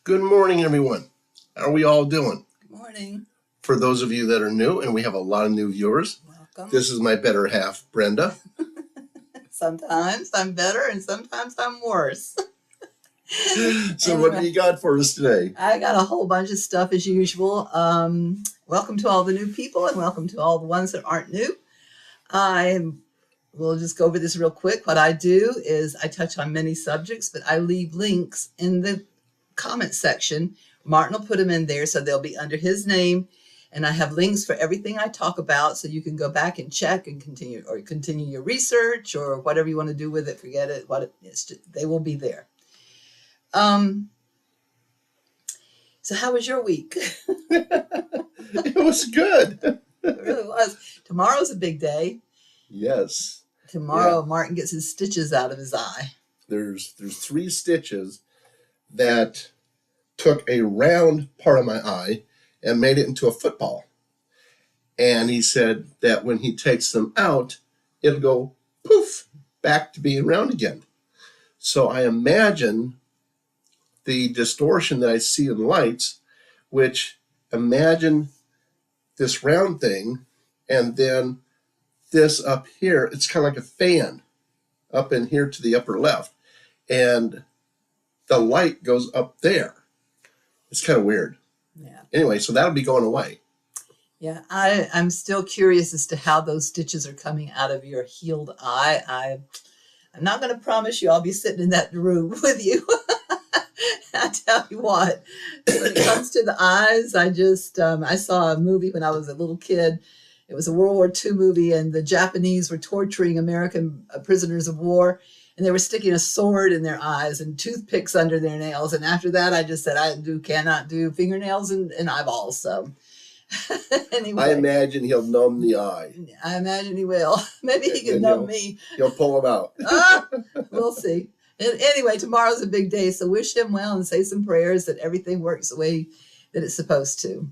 Good morning, everyone. How are we all doing? Good morning. For those of you that are new, and we have a lot of new viewers, Welcome. this is my better half, Brenda. Sometimes I'm better and sometimes I'm worse. So what do you got for us today? I got a whole bunch of stuff as usual. Welcome to all the new people and welcome to all the ones that aren't new. We'll just go over this real quick. What I do is I touch on many subjects, but I leave links in the comment section. Martin will put them in there so they'll be under his name. And I have links for everything I talk about, so you can go back and check and continue your research or whatever you want to do with it. Forget it. They will be there. So how was your week? It was good. It really was. Tomorrow's a big day. Yes. Tomorrow, yeah. Martin gets his stitches out of his eye. There's 3 stitches that took a round part of my eye and made it into a football. And he said that when he takes them out, it'll go poof, back to being round again. So I imagine the distortion that I see in lights, which imagine this round thing, and then this up here, it's kind of like a fan up in here to the upper left. And the light goes up there. It's kind of weird. Yeah. Anyway, so that'll be going away. Yeah, I'm still curious as to how those stitches are coming out of your healed eye. I'm not going to promise you I'll be sitting in that room with you. I tell you what, when it comes to the eyes, I saw a movie when I was a little kid. It was a World War II movie, and the Japanese were torturing American prisoners of war, and they were sticking a sword in their eyes and toothpicks under their nails. And after that, I just said, cannot do fingernails and eyeballs. So anyway. I imagine he'll numb the eye. I imagine he will. Maybe he can numb me. He'll pull him out. We'll see. And anyway, tomorrow's a big day, so wish him well and say some prayers that everything works the way that it's supposed to.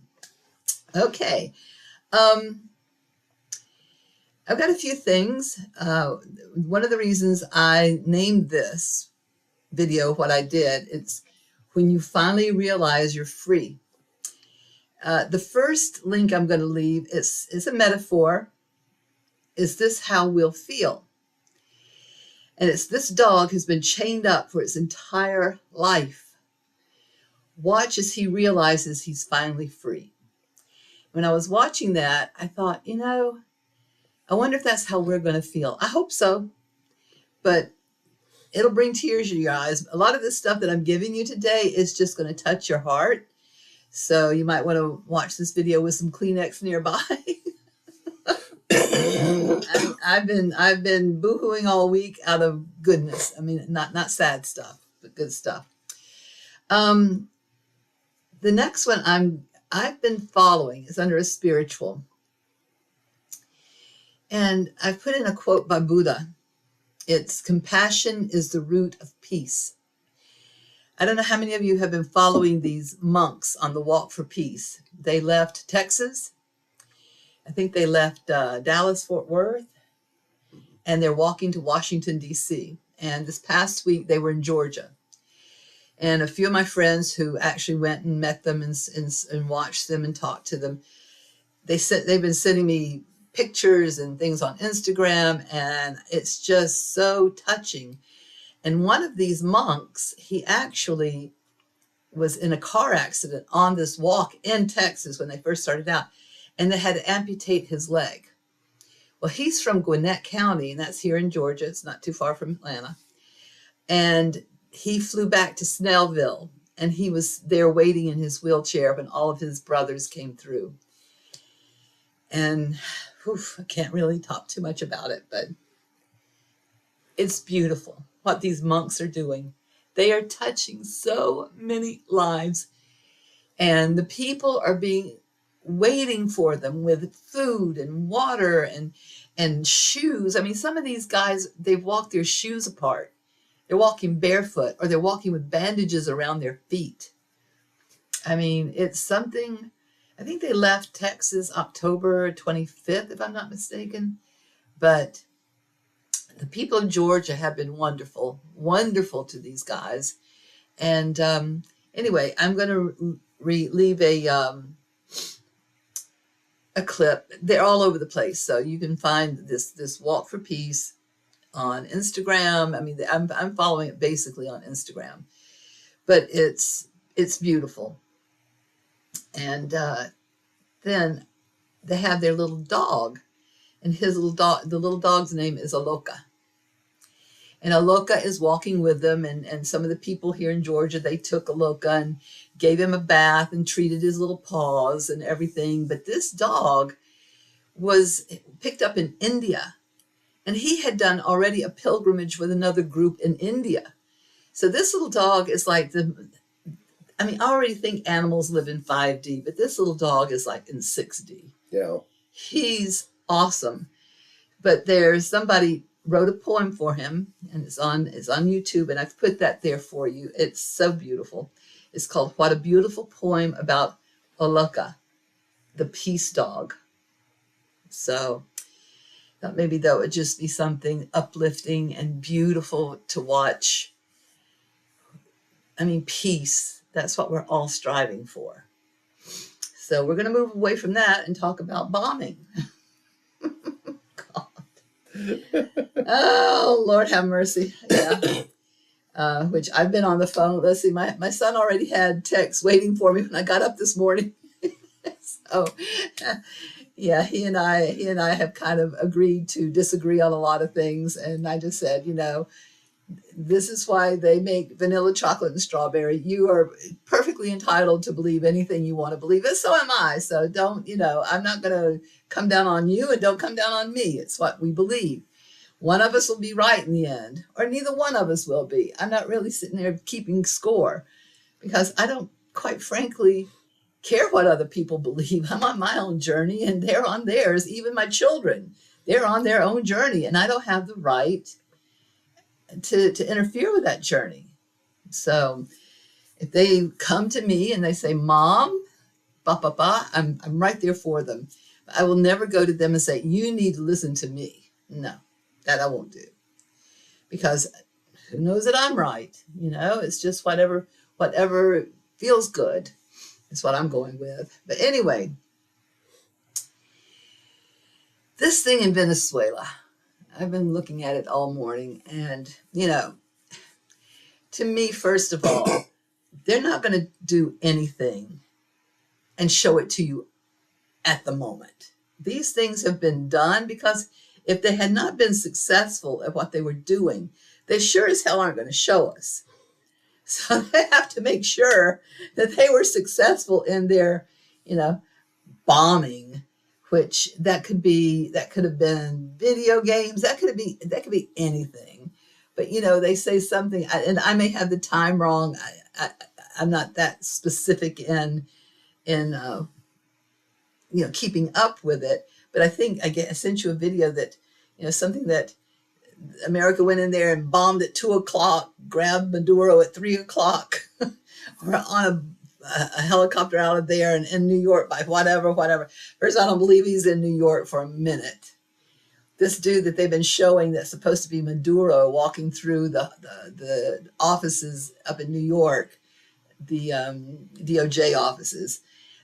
Okay. I've got a few things. One of the reasons I named this video what I did, it's when you finally realize you're free. The first link I'm going to leave is a metaphor. Is this how we'll feel? And it's this dog who's been chained up for its entire life. Watch as he realizes he's finally free. When I was watching that, I thought, I wonder if that's how we're going to feel. I hope so. But it'll bring tears to your eyes. A lot of this stuff that I'm giving you today is just going to touch your heart. So you might want to watch this video with some Kleenex nearby. I've been boohooing all week out of goodness. I mean, not sad stuff, but good stuff. The next one I've been following is under a spiritual. And I've put in a quote by Buddha. It's compassion is the root of peace. I don't know how many of you have been following these monks on the Walk for Peace. They left Texas. I think they left Dallas, Fort Worth, and they're walking to Washington, D.C. And this past week, they were in Georgia. And a few of my friends who actually went and met them and watched them and talked to them, they've been sending me pictures and things on Instagram, and it's just so touching. And one of these monks, he actually was in a car accident on this walk in Texas when they first started out, and they had to amputate his leg. Well, he's from Gwinnett County, and that's here in Georgia. It's not too far from Atlanta. And he flew back to Snellville, and he was there waiting in his wheelchair when all of his brothers came through. And I can't really talk too much about it, but it's beautiful what these monks are doing. They are touching so many lives, and the people are waiting for them with food and water and shoes. I mean, some of these guys, they've walked their shoes apart. They're walking barefoot, or they're walking with bandages around their feet. I mean, it's something. I think they left Texas October 25th, if I'm not mistaken. But the people of Georgia have been wonderful to these guys. And Anyway, I'm going to leave a clip. They're all over the place, so you can find this Walk for Peace on Instagram. I mean, I'm following it basically on Instagram, but it's beautiful. And then they have their little dog, and his little dog, the little dog's name is Aloka. And Aloka is walking with them, and some of the people here in Georgia, they took Aloka and gave him a bath and treated his little paws and everything. But this dog was picked up in India, and he had done already a pilgrimage with another group in India. So this little dog is like I already think animals live in 5D, but this little dog is like in 6D. Yeah. He's awesome. But there's somebody wrote a poem for him, and it's on YouTube, and I've put that there for you. It's so beautiful. It's called What a Beautiful Poem About Aloka, the Peace Dog. So thought maybe that would just be something uplifting and beautiful to watch. I mean, peace, that's what we're all striving for. So we're going to move away from that and talk about bombing. Oh, Lord have mercy. Yeah. Which I've been on the phone. Let's see, my son already had texts waiting for me when I got up this morning. So, yeah, he and I have kind of agreed to disagree on a lot of things. And I just said, this is why they make vanilla, chocolate, and strawberry. You are perfectly entitled to believe anything you want to believe. And so am I. So don't, I'm not going to come down on you, and don't come down on me. It's what we believe. One of us will be right in the end, or neither one of us will be. I'm not really sitting there keeping score, because I don't, quite frankly, care what other people believe. I'm on my own journey, and they're on theirs. Even my children, they're on their own journey, and I don't have the right to interfere with that journey. So if they come to me and they say, Mom, Papa, I'm right there for them. I will never go to them and say, you need to listen to me. No, that I won't do. Because who knows that I'm right? It's just whatever feels good is what I'm going with. But anyway, this thing in Venezuela, I've been looking at it all morning, and, to me, first of all, they're not going to do anything and show it to you at the moment. These things have been done because if they had not been successful at what they were doing, they sure as hell aren't going to show us. So they have to make sure that they were successful in their, bombing, which that could have been video games. That could be anything. But, they say something, and I may have the time wrong. I'm not that specific in keeping up with it. But I think I sent you a video that, something that America went in there and bombed at 2:00, grabbed Maduro at 3:00, or on a helicopter out of there and in New York by whatever. First, I don't believe he's in New York for a minute. This dude that they've been showing that's supposed to be Maduro walking through the offices up in New York, the DOJ offices,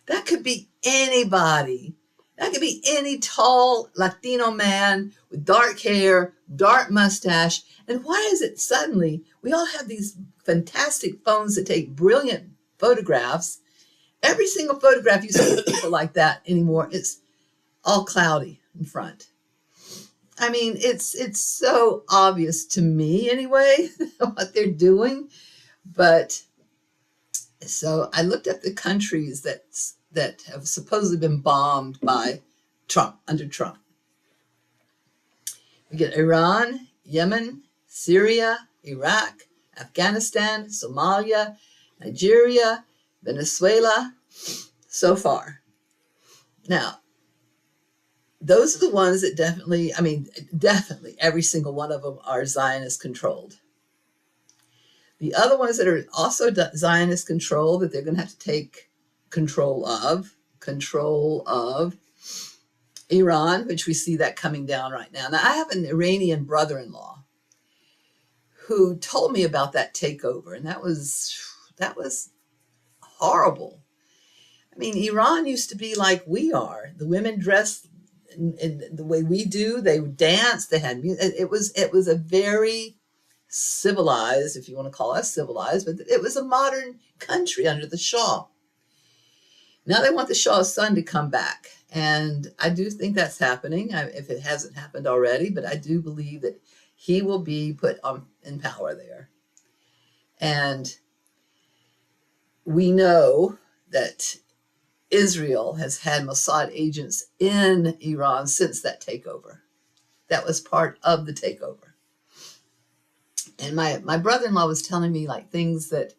that could be anybody. That could be any tall Latino man with dark hair, dark mustache. And why is it suddenly we all have these fantastic phones that take brilliant photographs? Every single photograph you see of people like that anymore, it's all cloudy in front. I mean, it's so obvious to me anyway, what they're doing. But so I looked at the countries that have supposedly been bombed by Trump, under Trump. We get Iran, Yemen, Syria, Iraq, Afghanistan, Somalia, Nigeria, Venezuela, so far. Now, those are the ones that definitely every single one of them are Zionist controlled. The other ones that are also Zionist controlled that they're going to have to take control of Iran, which we see that coming down right now. Now, I have an Iranian brother-in-law who told me about that takeover, and that was horrible. I mean, Iran used to be like we are. The women dressed in the way we do. They would dance. They had music. It was a very civilized, if you want to call us civilized, but it was a modern country under the Shah. Now they want the Shah's son to come back. And I do think that's happening, if it hasn't happened already, but I do believe that he will be put in power there. And we know that Israel has had Mossad agents in Iran since that takeover. That was part of the takeover. And my brother-in-law was telling me like things that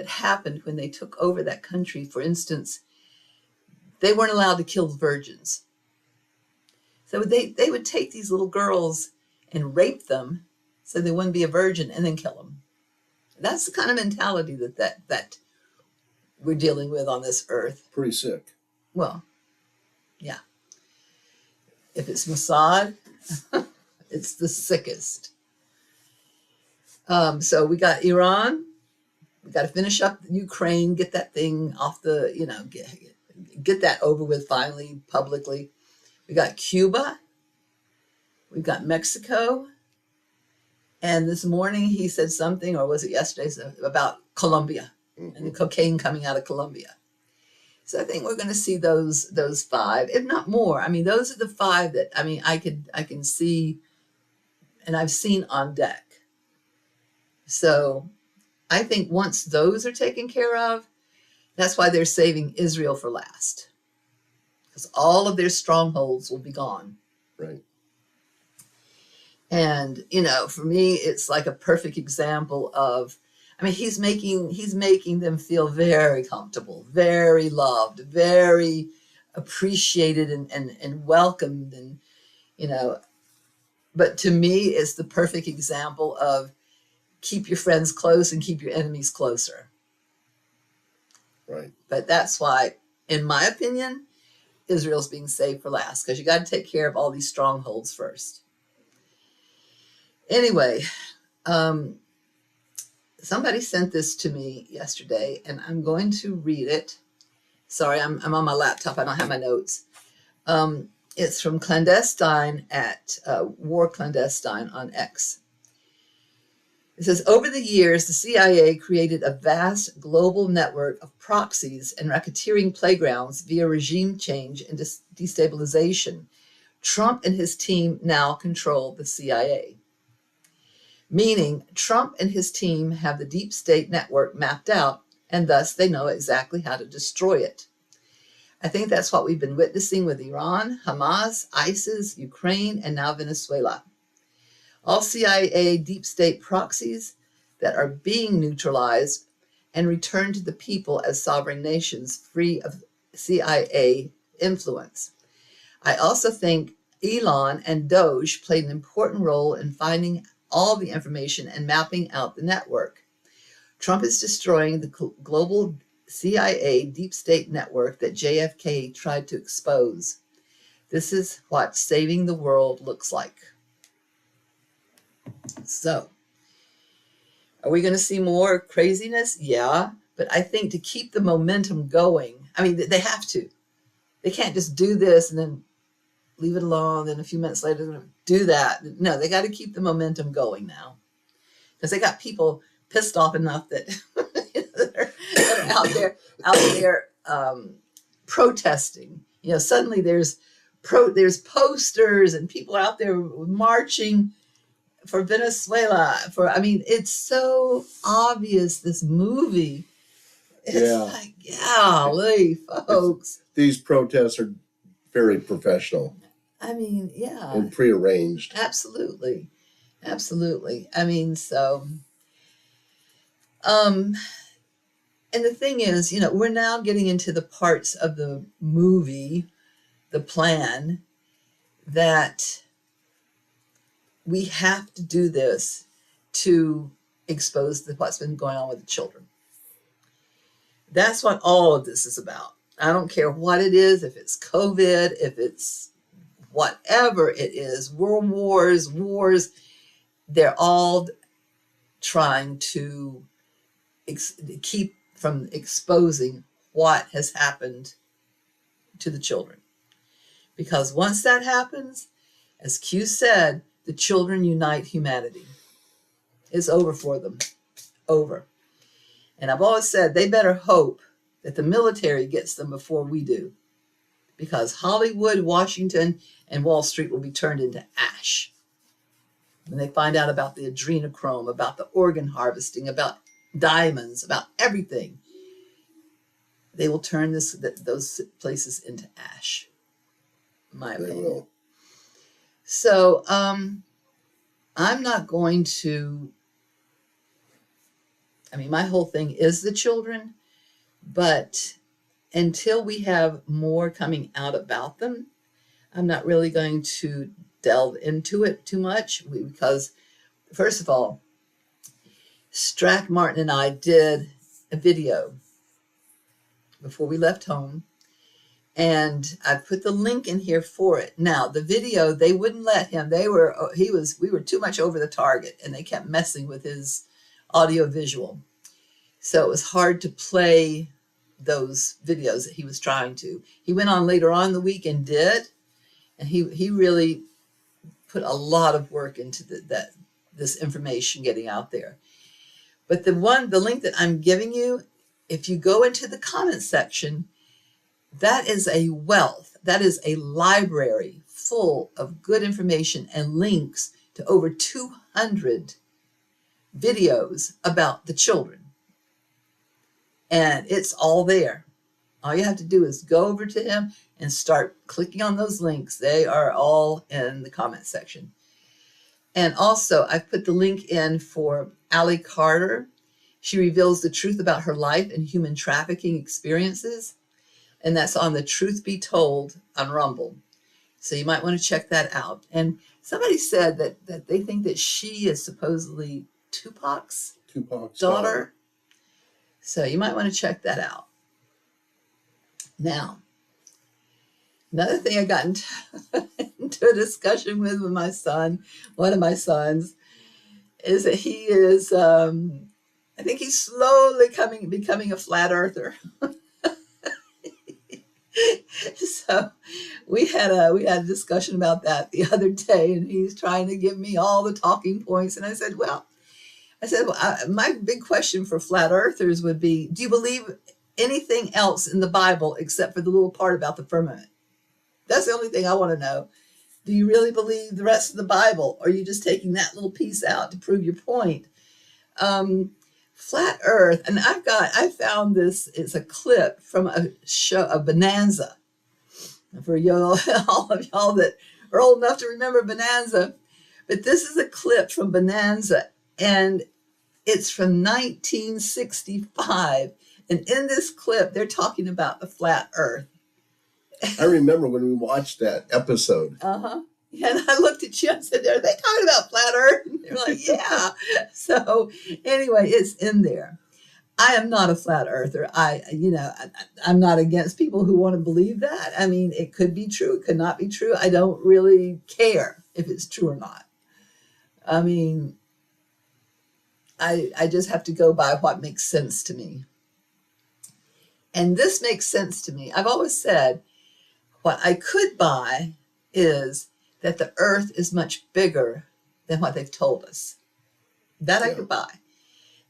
happened when they took over that country. For instance, they weren't allowed to kill virgins. So they would take these little girls and rape them so they wouldn't be a virgin and then kill them. That's the kind of mentality that we're dealing with on this earth. Pretty sick. Well, yeah. If it's Mossad, it's the sickest. So we got Iran. We got to finish up Ukraine, get that thing off the, get that over with finally publicly. We got Cuba. We've got Mexico. And this morning he said something, or was it yesterday, about Colombia and the cocaine coming out of Colombia. So I think we're going to see those five, if not more. I mean, those are the five that I can see, and I've seen on deck. So I think once those are taken care of, that's why they're saving Israel for last, because all of their strongholds will be gone. Right. And for me, it's like a perfect example of, he's making them feel very comfortable, very loved, very appreciated and welcomed. And, but to me, it's the perfect example of keep your friends close and keep your enemies closer. Right. But that's why, in my opinion, Israel's being saved for last, because you got to take care of all these strongholds first. Anyway, somebody sent this to me yesterday, and I'm going to read it. Sorry, I'm on my laptop. I don't have my notes. It's from Clandestine at War Clandestine on X. It says, over the years, the CIA created a vast global network of proxies and racketeering playgrounds via regime change and destabilization. Trump and his team now control the CIA. Meaning, Trump and his team have the deep state network mapped out, and thus they know exactly how to destroy it. I think that's what we've been witnessing with Iran, Hamas, ISIS, Ukraine, and now Venezuela. All CIA deep state proxies that are being neutralized and returned to the people as sovereign nations free of CIA influence. I also think Elon and Doge played an important role in finding all the information and mapping out the network. Trump is destroying the global CIA deep state network that JFK tried to expose. This is what saving the world looks like. So, are we going to see more craziness? Yeah, but I think to keep the momentum going, they have to. They can't just do this and then leave it alone. Then a few minutes later, do that. No, they got to keep the momentum going now, because they got people pissed off enough that, that are out there protesting. Suddenly there's posters and people out there marching for Venezuela. It's so obvious, this movie. It's like, golly, folks. These protests are very professional. Yeah. And prearranged. Absolutely. Absolutely. So, and the thing is, we're now getting into the parts of the movie, the plan, that we have to do this to expose what's been going on with the children. That's what all of this is about. I don't care what it is, if it's COVID, if it's whatever it is, world wars, they're all trying to keep from exposing what has happened to the children. Because once that happens, as Q said, the children unite humanity. It's over for them. Over. And I've always said they better hope that the military gets them before we do. Because Hollywood, Washington, and Wall Street will be turned into ash when they find out about the adrenochrome, about the organ harvesting, about diamonds, about everything. They will turn those places into ash, in my opinion. Will. So I'm not going to, my whole thing is the children, but until we have more coming out about them, I'm not really going to delve into it too much because, first of all, Strack Martin and I did a video before we left home, and I put the link in here for it. Now, the video, they wouldn't let him. We were too much over the target, and they kept messing with his audio visual. So it was hard to play those videos that he was trying to. He went on later on in the week and did, and he really put a lot of work into this information getting out there. But the link that I'm giving you, if you go into the comment section, that is a wealth. That is a library full of good information and links to over 200 videos about the children. And it's all there. All you have to do is go over to him and start clicking on those links. They are all in the comment section. And also, I've put the link in for Allie Carter. She reveals the truth about her life and human trafficking experiences. And that's on the Truth Be Told on Rumble. So you might want to check that out. And somebody said that they think that she is supposedly Tupac's daughter. So you might want to check that out. Now, another thing I got into a discussion with my son, one of my sons, is that he is, I think he's slowly becoming a flat earther. So we had a discussion about that the other day, and he's trying to give me all the talking points. And I said, my big question for flat earthers would be, do you believe anything else in the Bible except for the little part about the firmament? That's the only thing I want to know. Do you really believe the rest of the Bible? Or are you just taking that little piece out to prove your point? Flat Earth, and I found this, it's a clip from a show, a Bonanza. For all of y'all that are old enough to remember Bonanza. But this is a clip from Bonanza, and it's from 1965. And in this clip, they're talking about the flat Earth. I remember when we watched that episode. Uh-huh. And I looked at you and said, are they talking about flat Earth? And they're like, yeah. So anyway, it's in there. I am not a flat earther. I'm not against people who want to believe that. I mean, it could be true. It could not be true. I don't really care if it's true or not. I mean, I just have to go by what makes sense to me. And this makes sense to me. I've always said what I could buy is that the earth is much bigger than what they've told us. That I could buy.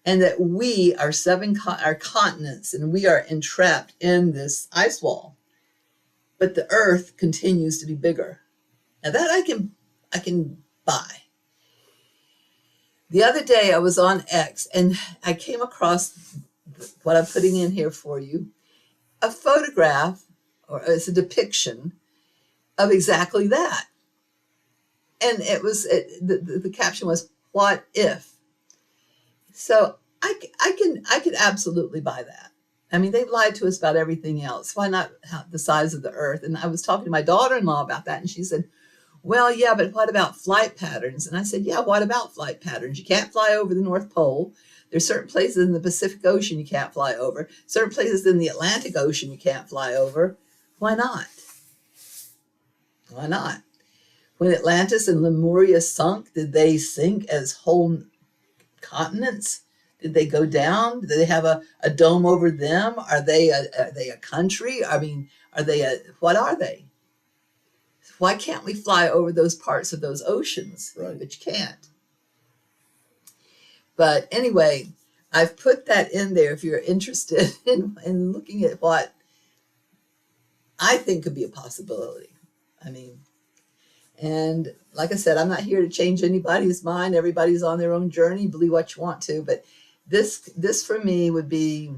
And that we are our continents, and we are entrapped in this ice wall. But the earth continues to be bigger. Now that I can buy. The other day I was on X, and I came across what I'm putting in here for you, a photograph, or it's a depiction of exactly that. And the caption was, "What if?" So I could absolutely buy that. I mean, they've lied to us about everything else. Why not the size of the earth? And I was talking to my daughter-in-law about that, and she said, well, yeah, but what about flight patterns? And I said, yeah, what about flight patterns? You can't fly over the North Pole. There's certain places in the Pacific Ocean you can't fly over. Certain places in the Atlantic Ocean you can't fly over. Why not? Why not? When Atlantis and Lemuria sunk, did they sink as whole continents? Did they go down? Do they have a dome over them? Are they a country? I mean, what are they? Why can't we fly over those parts of those oceans? Right. But you can't. But anyway, I've put that in there if you're interested in looking at what I think could be a possibility. I mean, and like I said, I'm not here to change anybody's mind. Everybody's on their own journey. Believe what you want to, but this for me would be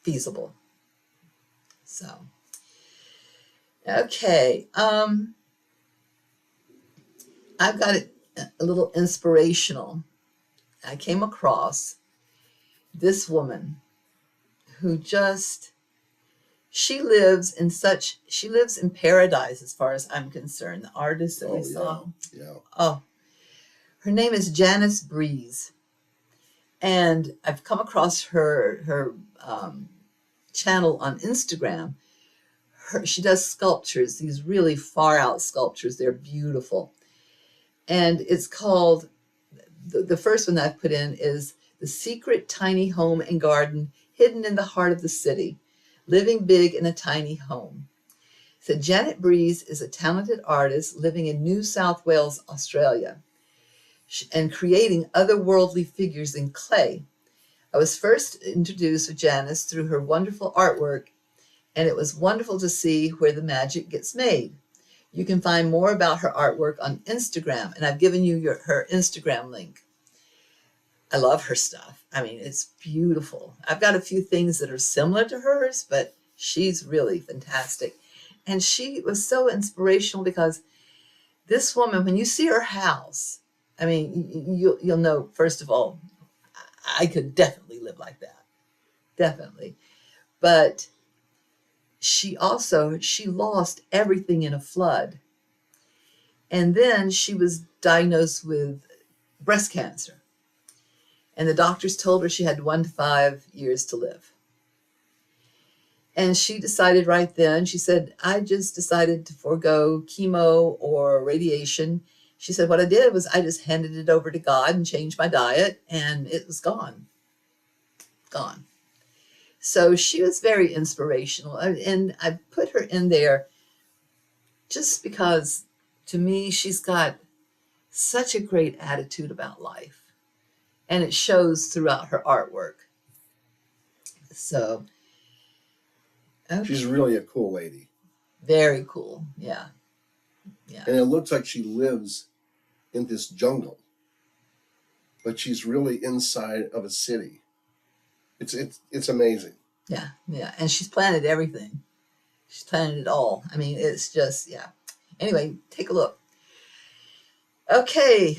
feasible. So, okay. I've got it a little inspirational. I came across this woman who just, she lives in paradise as far as I'm concerned. The artist that we saw. Yeah. Oh, her name is Janice Breeze. And I've come across her channel on Instagram. She does sculptures, these really far out sculptures. They're beautiful. And it's called, the first one that I've put in is The Secret Tiny Home and Garden Hidden in the Heart of the City, Living Big in a Tiny Home. So Janet Breeze is a talented artist living in New South Wales, Australia, and creating otherworldly figures in clay. I was first introduced with Janice through her wonderful artwork, and it was wonderful to see where the magic gets made. You can find more about her artwork on Instagram, and I've given you her Instagram link. I love her stuff. I mean, it's beautiful. I've got a few things that are similar to hers, but she's really fantastic. And she was so inspirational because this woman, when you see her house, I mean, you'll know, first of all, I could definitely live like that. Definitely. But she lost everything in a flood. And then she was diagnosed with breast cancer. And the doctors told her she had 1 to 5 years to live. And she decided right then, she said, I just decided to forego chemo or radiation. She said, what I did was I just handed it over to God and changed my diet, and it was gone. Gone. So she was very inspirational. And I put her in there just because, to me, she's got such a great attitude about life. And it shows throughout her artwork. So, okay. She's really a cool lady. Very cool. Yeah. Yeah. And it looks like she lives in this jungle, but she's really inside of a city. It's amazing. Yeah. Yeah. And she's planted everything. She's planted it all. I mean, it's just, yeah. Anyway, take a look. Okay.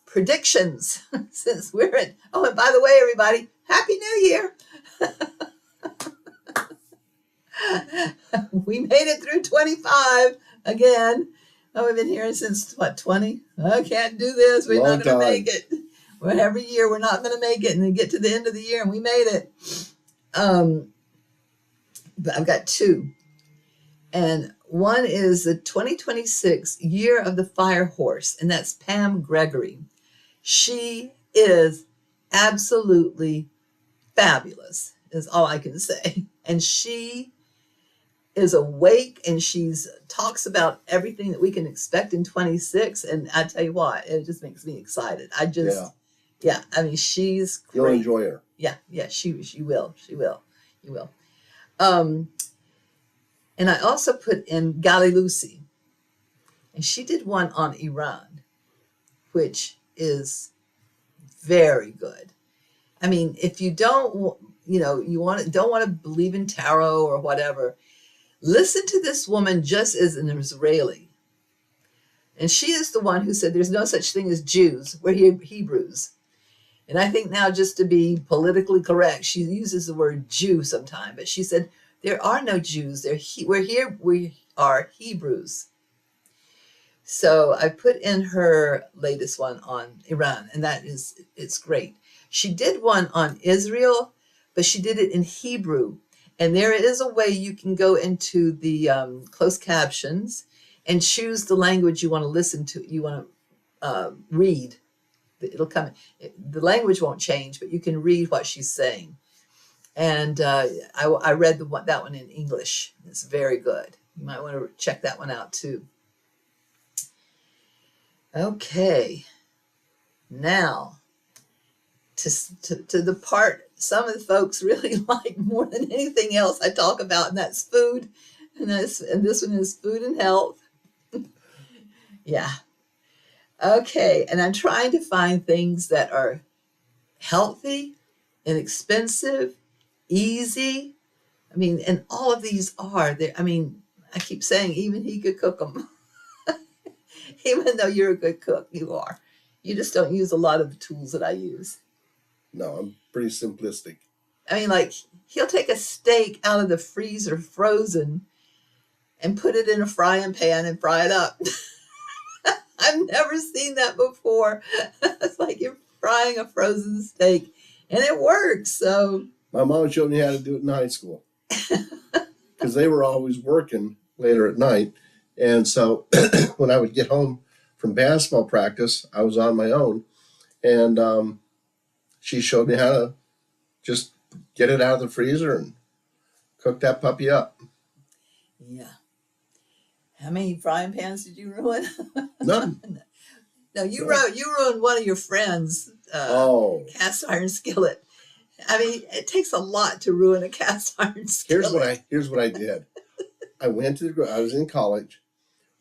Predictions, since we're in, oh, and by the way, everybody, Happy New Year. We made it through 25 again. Oh, we've been here since, what, 20? I can't do this. We're not going to make it. Well, every year we're not going to make it, and then get to the end of the year, and we made it. But I've got 2. And one is the 2026 Year of the Fire Horse, and that's Pam Gregory. She is absolutely fabulous, is all I can say. And she is awake, and she's talks about everything that we can expect in 26. And I tell you what, it just makes me excited. Yeah. I mean, she's great. You'll enjoy her. Yeah, she will. You will. And I also put in Gali Lucy, and she did one on Iran, which is very good. I mean, if you don't, don't want to believe in tarot or whatever, listen to this woman just as an Israeli. And she is the one who said there's no such thing as Jews, we're Hebrews. And I think now, just to be politically correct, she uses the word Jew sometime, but she said there are no Jews. We are Hebrews. So I put in her latest one on Iran, and it's great. She did one on Israel, but she did it in Hebrew. And there is a way you can go into the closed captions and choose the language you want to listen to, you want to read. It'll come. The language won't change, but you can read what she's saying. And I read that one in English. It's very good. You might want to check that one out too. Okay, now to the part some of the folks really like more than anything else I talk about, and that's food. And this one is food and health. Yeah. Okay, and I'm trying to find things that are healthy, inexpensive, easy. I mean, and all of these are there. I mean, I keep saying even he could cook them. Even though you're a good cook, you are. You just don't use a lot of the tools that I use. No, I'm pretty simplistic. I mean, like, he'll take a steak out of the freezer frozen and put it in a frying pan and fry it up. I've never seen that before. It's like you're frying a frozen steak, and it works. So my mom showed me how to do it in high school because they were always working later at night. And so when I would get home from basketball practice, I was on my own. And she showed me how to just get it out of the freezer and cook that puppy up. Yeah. How many frying pans did you ruin? None. No, you ruined one of your friends' cast iron skillet. I mean, it takes a lot to ruin a cast iron skillet. Here's what I did. I was in college,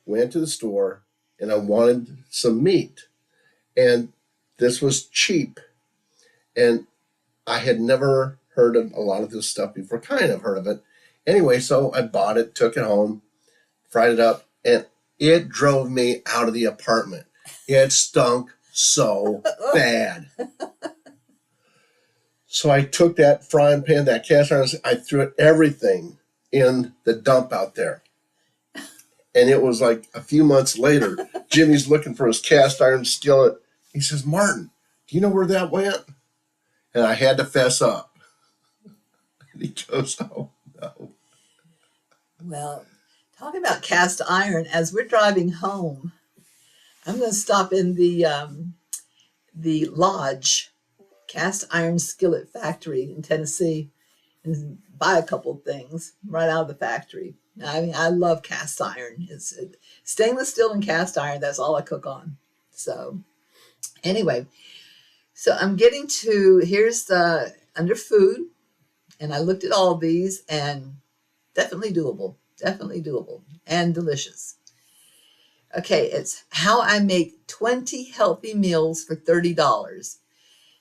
went to the store, and I wanted some meat. And this was cheap. And I had never heard of a lot of this stuff before, kind of heard of it. Anyway, so I bought it, took it home, fried it up, and it drove me out of the apartment. It stunk so bad. So I took that frying pan, that cast iron, I threw everything in the dump out there. And it was like a few months later, Jimmy's looking for his cast iron skillet. He says, "Martin, do you know where that went?" And I had to fess up. And he goes, "Oh, no." Well, talking about cast iron, as we're driving home, I'm going to stop in the Lodge cast iron skillet factory in Tennessee and buy a couple of things right out of the factory. I mean, I love cast iron. It's stainless steel and cast iron. That's all I cook on. So anyway, so I'm getting to, here's the under food. And I looked at all of these and definitely doable and delicious. Okay, it's how I make 20 healthy meals for $30.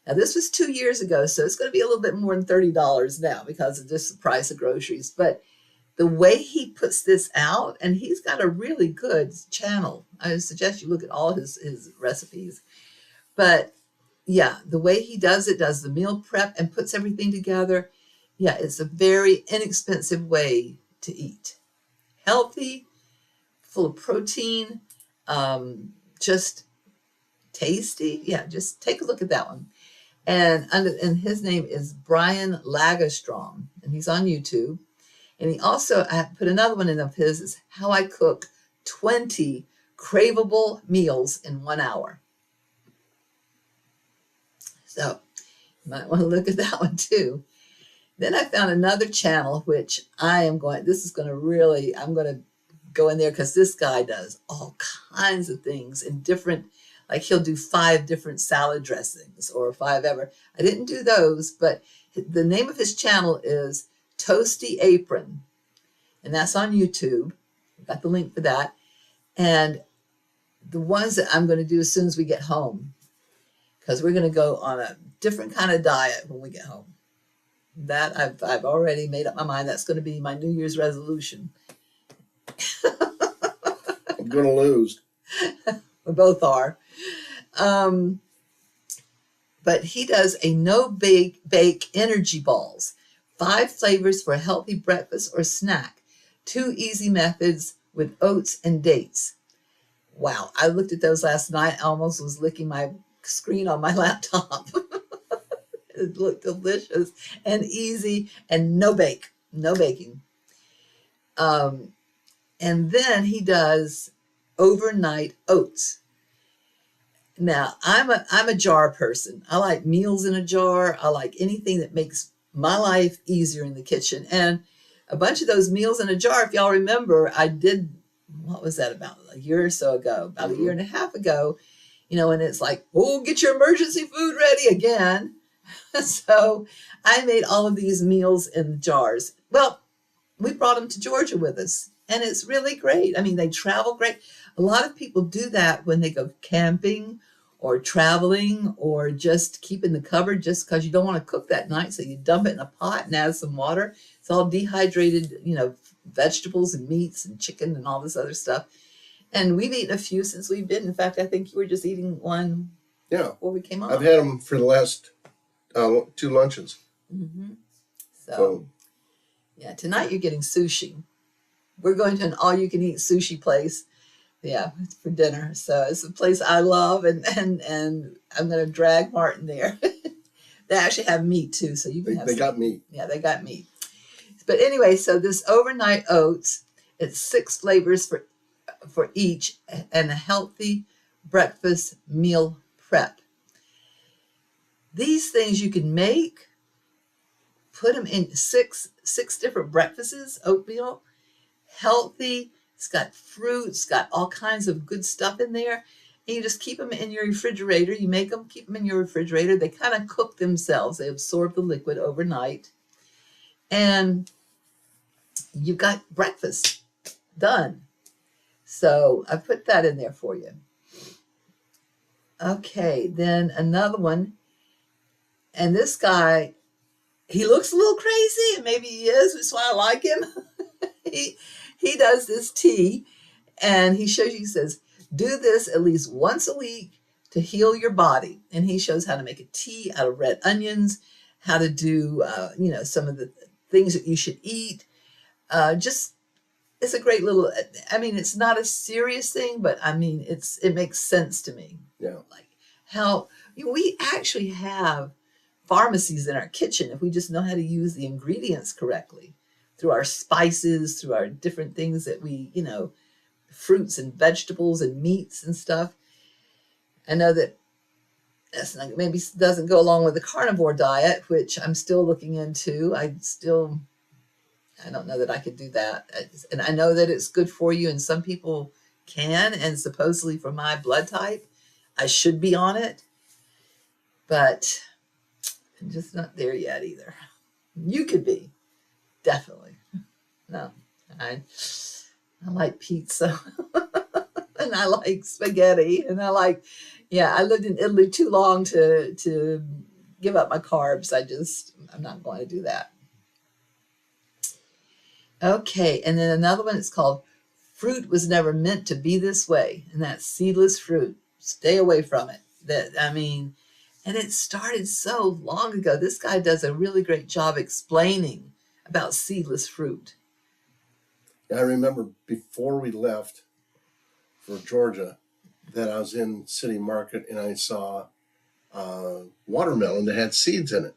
Now, this was 2 years ago, so it's going to be a little bit more than $30 now because of just the price of groceries. But the way he puts this out, and he's got a really good channel. I suggest you look at all his recipes. But yeah, the way he does it, does the meal prep and puts everything together. Yeah, it's a very inexpensive way to eat. Healthy, full of protein, just tasty. Yeah, just take a look at that one. And his name is Brian Lagerstrom, and he's on YouTube. And he also, I put another one in of his, is how I cook 20 craveable meals in 1 hour. So you might want to look at that one too. Then I found another channel, which I'm going to go in there because this guy does all kinds of things in different, like he'll do 5 different salad dressings or 5 ever. I didn't do those, but the name of his channel is Toasty Apron, and that's on YouTube. Got the link for that. And the ones that I'm going to do as soon as we get home, because we're going to go on a different kind of diet when we get home. That I've already made up my mind. That's going to be my New Year's resolution. I'm going to lose. We both are. But he does a no-bake energy balls. 5 flavors for a healthy breakfast or snack. 2 easy methods with oats and dates. Wow, I looked at those last night. I almost was licking my screen on my laptop. It looked delicious and easy and no baking. And then he does overnight oats. Now, I'm a jar person. I like meals in a jar. I like anything that makes my life easier in the kitchen. And a bunch of those meals in a jar, if y'all remember, I did, what was that, about a year or so ago, about a year and a half ago, and it's like, oh, get your emergency food ready again. So I made all of these meals in jars. Well, we brought them to Georgia with us, and it's really great. I mean, they travel great. A lot of people do that when they go camping or traveling or just keep in the cupboard just because you don't want to cook that night. So you dump it in a pot and add some water. It's all dehydrated, vegetables and meats and chicken and all this other stuff. And we've eaten a few since we've been. In fact, I think you were just eating one before we came on. I've had them for the last 2 lunches. Mm-hmm. So, yeah, tonight you're getting sushi. We're going to an all-you-can-eat sushi place. Yeah, for dinner. So it's a place I love, and I'm going to drag Martin there. They actually have meat too, so you can have. They got meat. Yeah, they got meat. But anyway, so this overnight oats, it's 6 flavors for each, and a healthy breakfast meal prep. These things you can make, put them in six different breakfasts, oatmeal, healthy. It's got fruit, it's got all kinds of good stuff in there. And you just keep them in your refrigerator. You make them, keep them in your refrigerator. They kind of cook themselves. They absorb the liquid overnight. And you've got breakfast done. So I put that in there for you. Okay, then another one. And this guy, he looks a little crazy, and maybe he is, that's why I like him. He does this tea, and he shows you, he says, do this at least once a week to heal your body. And he shows how to make a tea out of red onions, how to do, some of the things that you should eat. It's a great little, I mean, it's not a serious thing, but I mean, it makes sense to me. Yeah. Like how we actually have pharmacies in our kitchen if we just know how to use the ingredients correctly through our spices, through our different things that we, fruits and vegetables and meats and stuff. I know that that's not, maybe doesn't go along with the carnivore diet, which I'm still looking into. I don't know that I could do that. And I know that it's good for you, and some people can, and supposedly for my blood type, I should be on it, but I'm just not there yet either. You could be, definitely. No, I like pizza and I like spaghetti and I lived in Italy too long to give up my carbs. I'm not going to do that. Okay, and then another one is called Fruit Was Never Meant to Be This Way, and that's seedless fruit. Stay away from it. And it started so long ago. This guy does a really great job explaining about seedless fruit. I remember before we left for Georgia that I was in City Market and I saw watermelon that had seeds in it.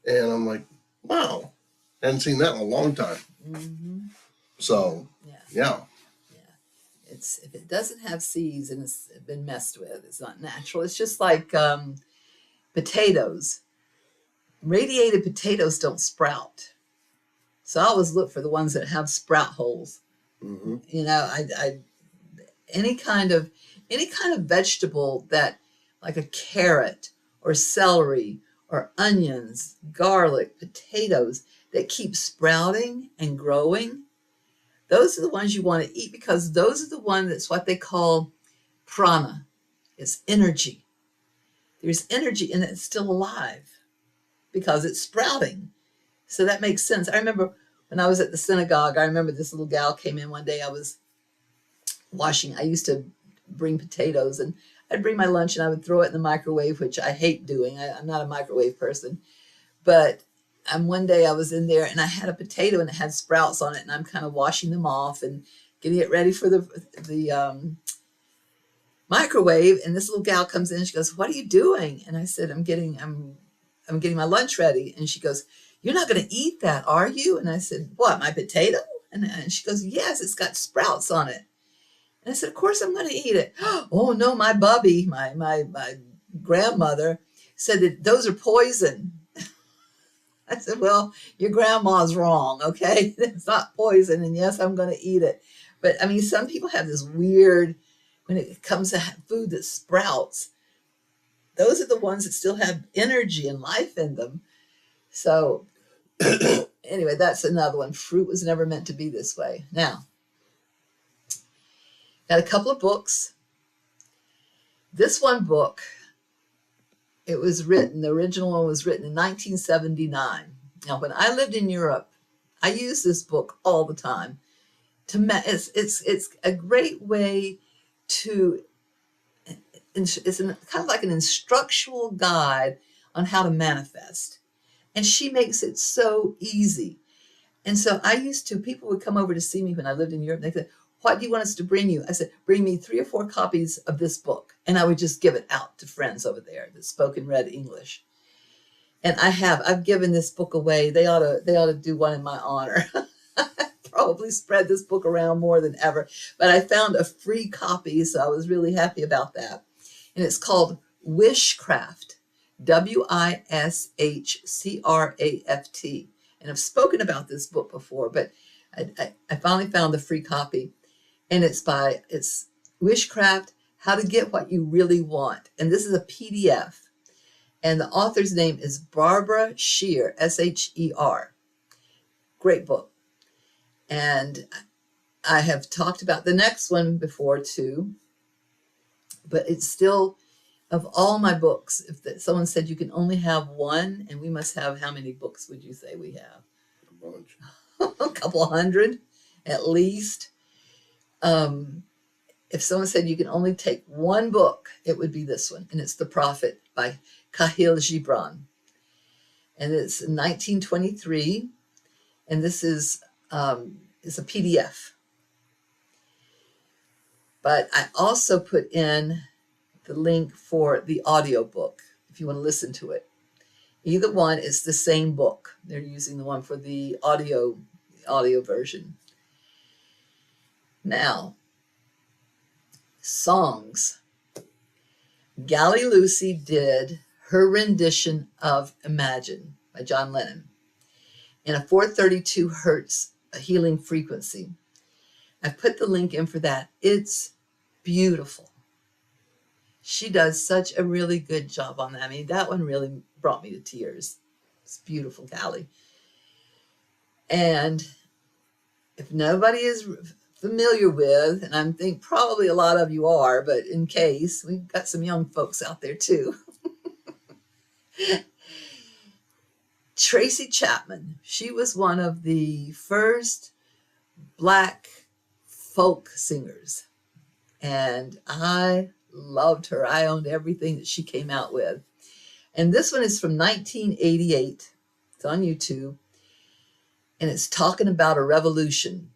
And I'm like, wow, I hadn't seen that in a long time. Mm-hmm. So, yeah. If it doesn't have seeds and it's been messed with, it's not natural. It's just like potatoes. Radiated potatoes don't sprout. So I always look for the ones that have sprout holes. Mm-hmm. Any kind of vegetable that, like a carrot or celery or onions, garlic, potatoes that keep sprouting and growing, those are the ones you want to eat, because those are the ones that's what they call prana. It's energy. There's energy and it's still alive because it's sprouting. So that makes sense. I remember when I was at the synagogue, I remember this little gal came in one day. I was washing. I used to bring potatoes, and I'd bring my lunch and I would throw it in the microwave, which I hate doing. I'm not a microwave person. But one day I was in there and I had a potato and it had sprouts on it, and I'm kind of washing them off and getting it ready for the microwave. And this little gal comes in and she goes, "What are you doing?" And I said, I'm getting my lunch ready. And she goes, "You're not going to eat that, are you?" And I said, "What, my potato?" And she goes, "Yes, it's got sprouts on it." And I said, of course I'm going to eat it. Oh no, my bubby, my grandmother said that those are poison. I said, well, your grandma's wrong, okay? It's not poison, and yes, I'm going to eat it. But I mean, some people have this weird, when it comes to food that sprouts, those are the ones that still have energy and life in them. So anyway, that's another one. Fruit was never meant to be this way. Now, got a couple of books. This one book, it was written, the original one was written in 1979. Now, when I lived in Europe, I used this book all the time. It's a great way to, it's kind of like an instructional guide on how to manifest. And she makes it so easy. And so people would come over to see me when I lived in Europe. They said, what do you want us to bring you? I said, bring me 3 or 4 copies of this book. And I would just give it out to friends over there that spoke and read English. And I've given this book away. They ought to do one in my honor. Probably spread this book around more than ever. But I found a free copy, so I was really happy about that. And it's called Wishcraft, Wishcraft. And I've spoken about this book before, but I finally found the free copy. And it's Wishcraft, How to Get What You Really Want. And this is a PDF. And the author's name is Barbara Scheer, Sher. Great book. And I have talked about the next one before too, but it's still, of all my books, if someone said you can only have one, and we must have, how many books would you say we have? A bunch. A couple hundred, at least. If someone said you can only take one book, it would be this one, and it's The Prophet by Khalil Gibran. And it's 1923, and this is it's a PDF. But I also put in the link for the audiobook if you want to listen to it. Either one is the same book. They're using the one for the audio version. Now, songs. Gally Lucy did her rendition of Imagine by John Lennon in a 432 hertz healing frequency. I put the link in for that. It's beautiful. She does such a really good job on that. I mean, that one really brought me to tears. It's beautiful, Gally. And if nobody is familiar with, and I think probably a lot of you are, but in case, we've got some young folks out there too. Tracy Chapman, she was one of the first Black folk singers, and I loved her. I owned everything that she came out with. And this one is from 1988. It's on YouTube, and it's talking about a revolution,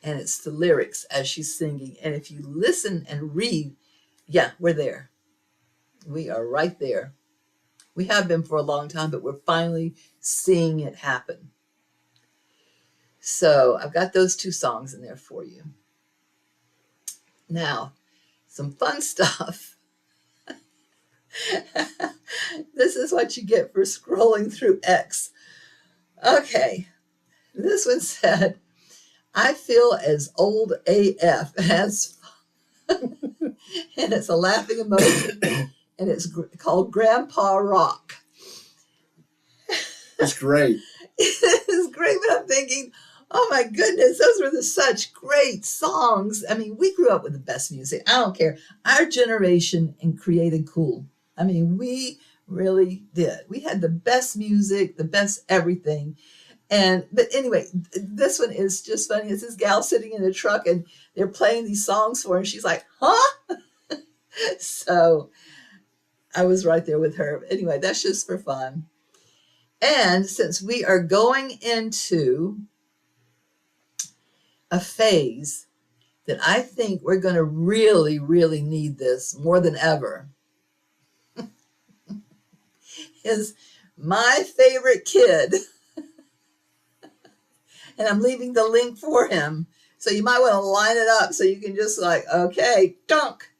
and it's the lyrics as she's singing. And if you listen and read, yeah, we're there. We are right there. We have been for a long time, but we're finally seeing it happen. So I've got those 2 songs in there for you. Now, some fun stuff. This is what you get for scrolling through X. Okay, this one said, I feel as old AF as fun. And it's a laughing emoji. And it's called Grandpa Rock. It's great. It's great, but I'm thinking, oh my goodness, those were such great songs. I mean, we grew up with the best music. I don't care. Our generation and created cool. I mean, we really did. We had the best music, the best everything. But anyway, this one is just funny. It's this gal sitting in the truck and they're playing these songs for her. And she's like, huh? So I was right there with her. Anyway, that's just for fun. And since we are going into a phase that I think we're going to really, really need this more than ever, is my favorite kid. And I'm leaving the link for him So you might want to line it up so you can just like, okay, dunk.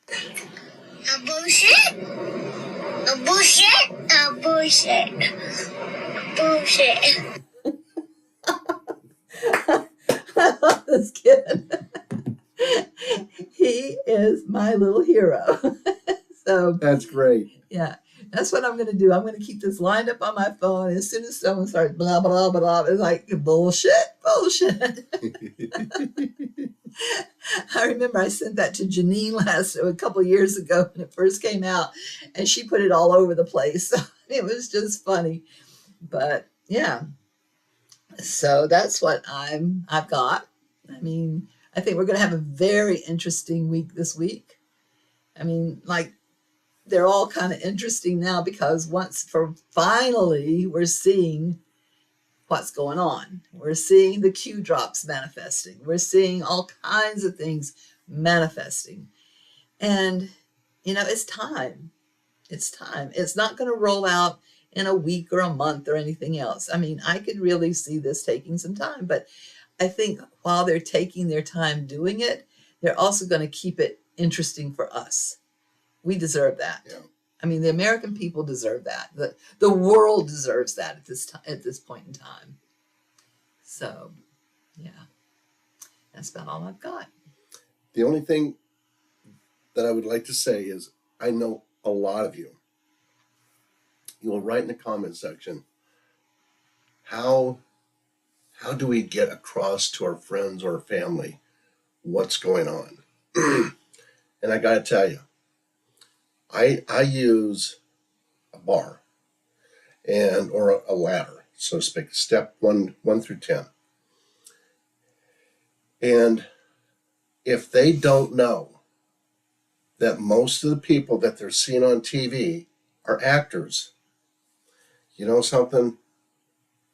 A bullshit. A bullshit. A bullshit. Bullshit. I love this kid. He is my little hero. So That's great. yeah, that's what I'm going to do. I'm going to keep this lined up on my phone. As soon as someone starts blah, blah, blah, blah, it's like bullshit, bullshit. I remember I sent that to Janine a couple of years ago when it first came out, and she put it all over the place. So it was just funny. But yeah, so that's what I've got. I mean, I think we're going to have a very interesting week this week. I mean, like, they're all kind of interesting now because finally we're seeing what's going on. We're seeing the Q drops manifesting. We're seeing all kinds of things manifesting. And, it's time. It's time. It's not going to roll out in a week or a month or anything else. I mean, I could really see this taking some time, but I think while they're taking their time doing it, they're also going to keep it interesting for us. We deserve that. Yeah. I mean, the American people deserve that. The world deserves that at this point in time. So, yeah, that's about all I've got. The only thing that I would like to say is I know a lot of you. You will write in the comment section, how do we get across to our friends or family what's going on? And I got to tell you, I use a bar or a ladder, so to speak, step 1 through 10. And if they don't know that most of the people that they're seeing on TV are actors, you know something?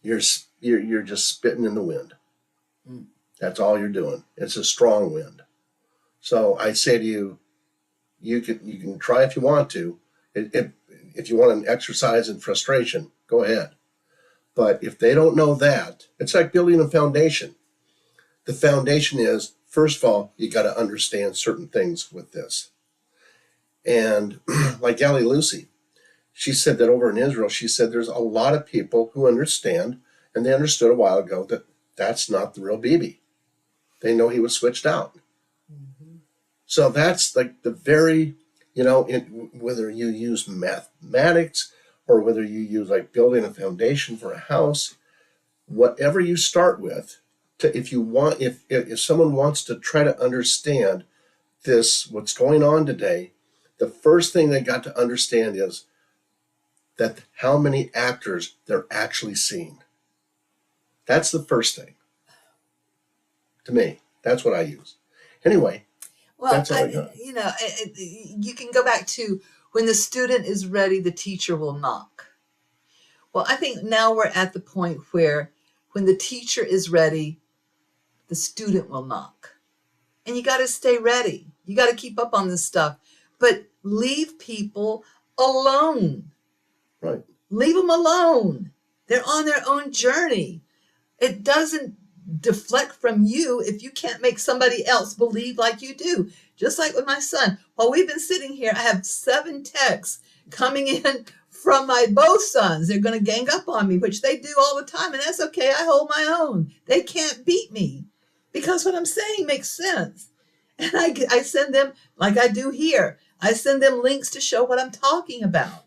You're just spitting in the wind. Mm. That's all you're doing. It's a strong wind. So I say to you, you can try if you want to. If you want an exercise in frustration, go ahead. But if they don't know that, it's like building a foundation. The foundation is, first of all, you got to understand certain things with this. And like Allie Lucy, she said that over in Israel, she said there's a lot of people who understand, and they understood a while ago that that's not the real Bibi. They know he was switched out. Mm-hmm. So that's like the very, whether you use mathematics or whether you use like building a foundation for a house, whatever you start with, if someone wants to try to understand what's going on today, the first thing they got to understand is that how many actors they're actually seeing. That's the first thing. To me, that's what I use. Anyway, well, that's all I got. You can go back to when the student is ready, the teacher will knock. Well, I think now we're at the point where when the teacher is ready, the student will knock. And you got to stay ready. You got to keep up on this stuff. But leave people alone. Right. Leave them alone. They're on their own journey. It doesn't deflect from you if you can't make somebody else believe like you do. Just like with my son. While we've been sitting here, I have 7 texts coming in from my both sons. They're going to gang up on me, which they do all the time, and that's okay. I hold my own. They can't beat me because what I'm saying makes sense. And I send them, like I do here, I send them links to show what I'm talking about.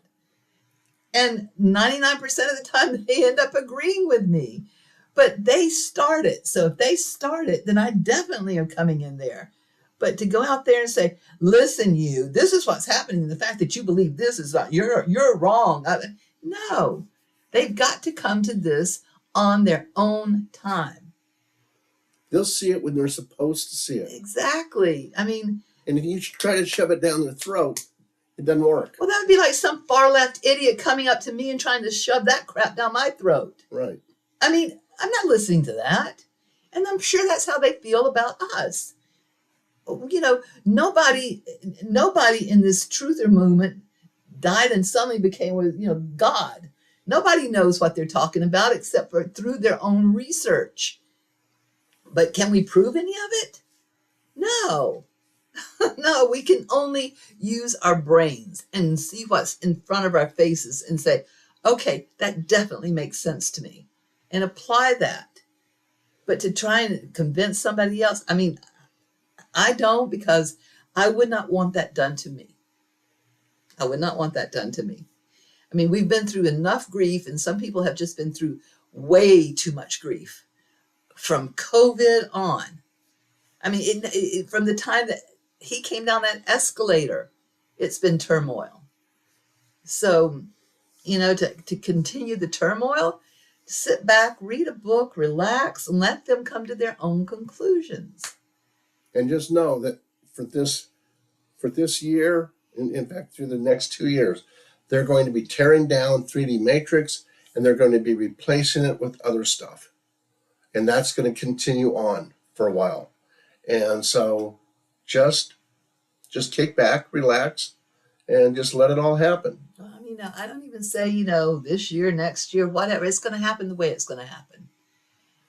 And 99% of the time, they end up agreeing with me. But they start it. So if they start it, then I definitely am coming in there. But to go out there and say, listen, this is what's happening. The fact that you believe this is not, you're wrong. No, they've got to come to this on their own time. They'll see it when they're supposed to see it. Exactly. I mean, and if you try to shove it down their throat, it doesn't work. Well, that would be like some far left idiot coming up to me and trying to shove that crap down my throat. Right. I mean, I'm not listening to that. And I'm sure that's how they feel about us. Nobody in this truther movement died and suddenly became, God. Nobody knows what they're talking about except for through their own research. But can we prove any of it? No. No, we can only use our brains and see what's in front of our faces and say, okay, that definitely makes sense to me, and apply that. But to try and convince somebody else, I mean, I don't, because I would not want that done to me. I would not want that done to me. I mean, we've been through enough grief, and some people have just been through way too much grief from COVID on. I mean, from the time that he came down that escalator, it's been turmoil. So, to continue the turmoil, sit back, read a book, relax, and let them come to their own conclusions. And just know that for this year, in fact, through the next 2 years, they're going to be tearing down 3D Matrix, and they're going to be replacing it with other stuff. And that's going to continue on for a while. And so just kick back, relax, and just let it all happen. I mean, I don't even say, this year, next year, whatever. It's going to happen the way it's going to happen.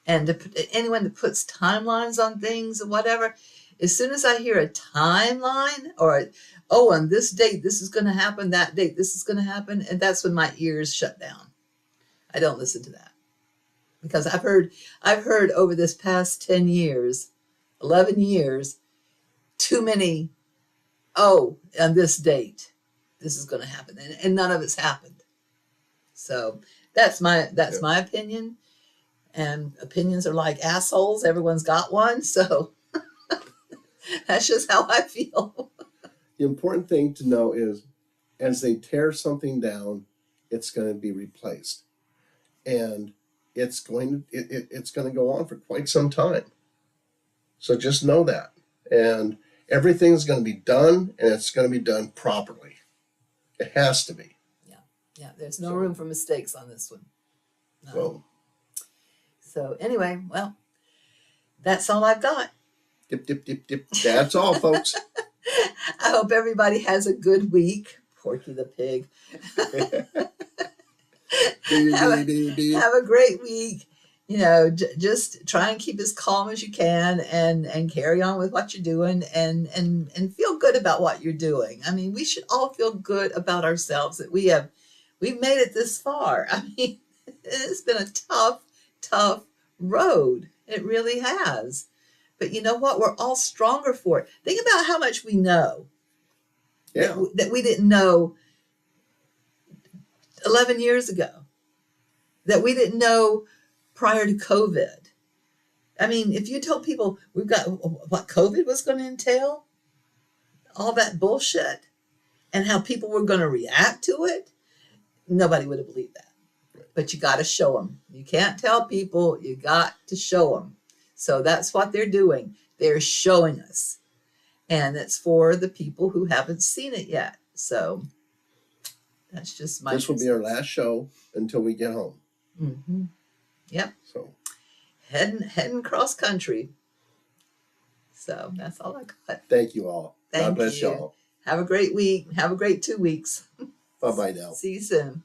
And anyone that puts timelines on things or whatever, as soon as I hear a timeline or, on this date, this is going to happen, that date, this is going to happen, and that's when my ears shut down. I don't listen to that. Because I've heard over this past 10 years, 11 years, too many, on this date, this is going to happen. And none of it's happened. So that's my opinion. And opinions are like assholes. Everyone's got one. So that's just how I feel. The important thing to know is, as they tear something down, it's going to be replaced. And it's going to go on for quite some time. So just know that. And everything's going to be done, and it's going to be done properly. It has to be. Yeah. There's no room for mistakes on this one. No. Well, so anyway, well, that's all I've got. dip, dip, dip, dip. That's all, folks. I hope everybody has a good week. Porky the pig. Have a great week. Just try and keep as calm as you can and carry on with what you're doing and feel good about what you're doing. I mean, we should all feel good about ourselves that we've made it this far. I mean, it's been a tough road. It really has. But you know what? We're all stronger for it. Think about how much we know. Yeah. That we didn't know 11 years ago. That we didn't know prior to COVID. I mean, if you told people we've got what COVID was going to entail, all that bullshit, and how people were going to react to it, nobody would have believed that. But you got to show them. You can't tell people, you got to show them. So that's what they're doing. They're showing us. And it's for the people who haven't seen it yet. So that's just my... This will be our last show until we get home. Mm-hmm. Yep. So heading cross country. So that's all I got. Thank you all. God bless y'all. Have a great week. Have a great 2 weeks. Bye-bye now. See you soon.